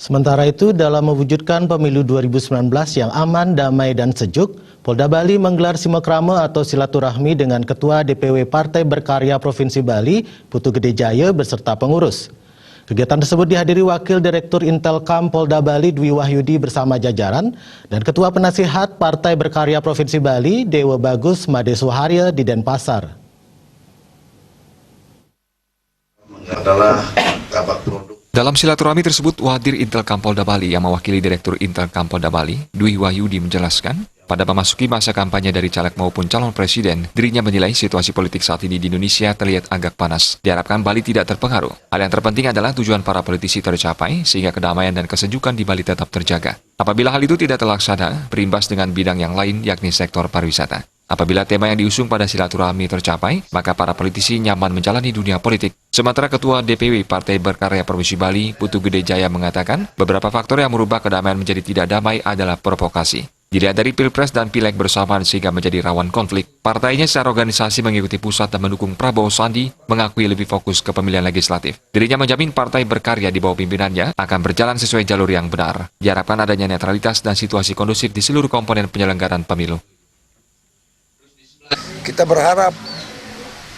Sementara itu, dalam mewujudkan pemilu 2019 yang aman, damai, dan sejuk, Polda Bali menggelar silaturahmi atau silaturahmi dengan Ketua DPW Partai Berkarya Provinsi Bali, Putu Gede Jaya, beserta pengurus. Kegiatan tersebut dihadiri Wakil Direktur Intelkam Polda Bali Dwi Wahyudi bersama jajaran dan Ketua Penasihat Partai Berkarya Provinsi Bali, Dewa Bagus Made Suharya di Denpasar. Dalam silaturahmi tersebut, Wadir Intelkam Polda Bali yang mewakili Direktur Intelkam Polda Bali, Dwi Wahyudi menjelaskan, pada memasuki masa kampanye dari caleg maupun calon presiden, dirinya menilai situasi politik saat ini di Indonesia terlihat agak panas. Diharapkan Bali tidak terpengaruh. Hal yang terpenting adalah tujuan para politisi tercapai, sehingga kedamaian dan kesejukan di Bali tetap terjaga. Apabila hal itu tidak terlaksana, berimbas dengan bidang yang lain, yakni sektor pariwisata. Apabila tema yang diusung pada silaturahmi tercapai, maka para politisi nyaman menjalani dunia politik. Sementara Ketua DPW Partai Berkarya Provinsi Bali, Putu Gede Jaya mengatakan, beberapa faktor yang merubah kedamaian menjadi tidak damai adalah provokasi. Dilihat dari Pilpres dan Pileg bersamaan sehingga menjadi rawan konflik, partainya secara organisasi mengikuti pusat dan mendukung Prabowo Sandi, mengakui lebih fokus ke pemilihan legislatif. Dirinya menjamin Partai Berkarya di bawah pimpinannya akan berjalan sesuai jalur yang benar. Diharapkan adanya netralitas dan situasi kondusif di seluruh komponen penyelenggaraan pemilu. Kita berharap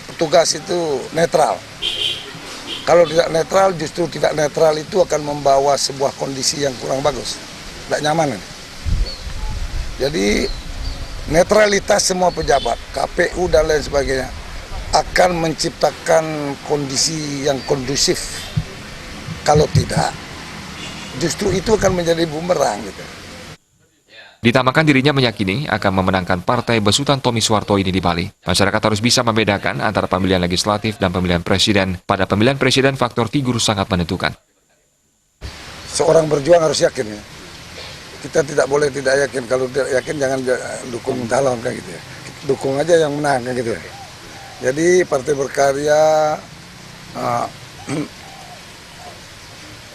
petugas itu netral. Kalau tidak netral, justru tidak netral itu akan membawa sebuah kondisi yang kurang bagus, tidak nyaman. Jadi netralitas semua pejabat, KPU dan lain sebagainya akan menciptakan kondisi yang kondusif. Kalau tidak, justru itu akan menjadi bumerang gitu. Ditambahkan dirinya meyakini akan memenangkan Partai Besutan Tommy Suharto ini di Bali. Masyarakat harus bisa membedakan antara pemilihan legislatif dan pemilihan presiden. Pada pemilihan presiden, faktor figur sangat menentukan. Seorang berjuang harus yakin ya. Kita tidak boleh tidak yakin. Kalau tidak yakin jangan dukung calon kayak gitu ya. Dukung aja yang menang kayak gitu ya. Jadi Partai Berkarya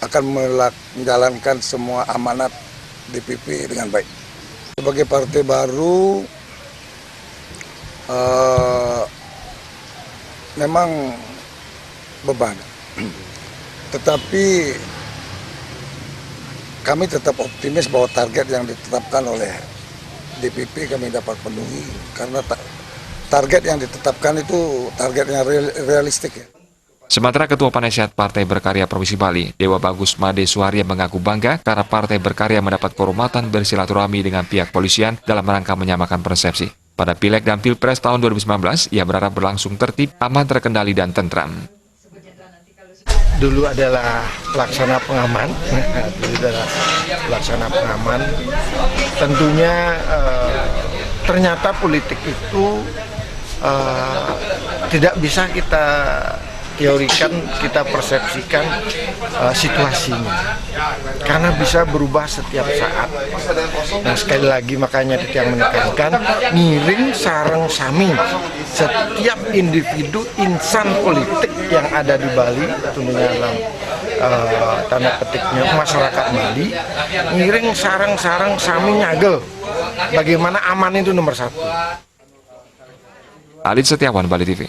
akan menjalankan semua amanat DPP dengan baik. Sebagai partai baru, memang beban. Tetapi kami tetap optimis bahwa target yang ditetapkan oleh DPP kami dapat penuhi. Karena target yang ditetapkan itu target yang realistik ya. Sementara Ketua Penasihat Partai Berkarya Provinsi Bali, Dewa Bagus Made Suharya mengaku bangga karena Partai Berkarya mendapat kehormatan bersilaturahmi dengan pihak polisian dalam rangka menyamakan persepsi. Pada Pileg dan Pilpres tahun 2019, ia berharap berlangsung tertib, aman, terkendali, dan tentram. Dulu adalah pelaksana pengaman, tentunya ternyata politik itu tidak bisa kita teorikan, kita persepsikan situasinya, karena bisa berubah setiap saat. Nah, sekali lagi makanya yang menekankan miring sareng sami, setiap individu insan politik yang ada di Bali, tentunya dalam tanda petiknya masyarakat Bali, miring sareng sami nyagel. Bagaimana aman itu nomor satu. Alid Setiawan, Bali TV.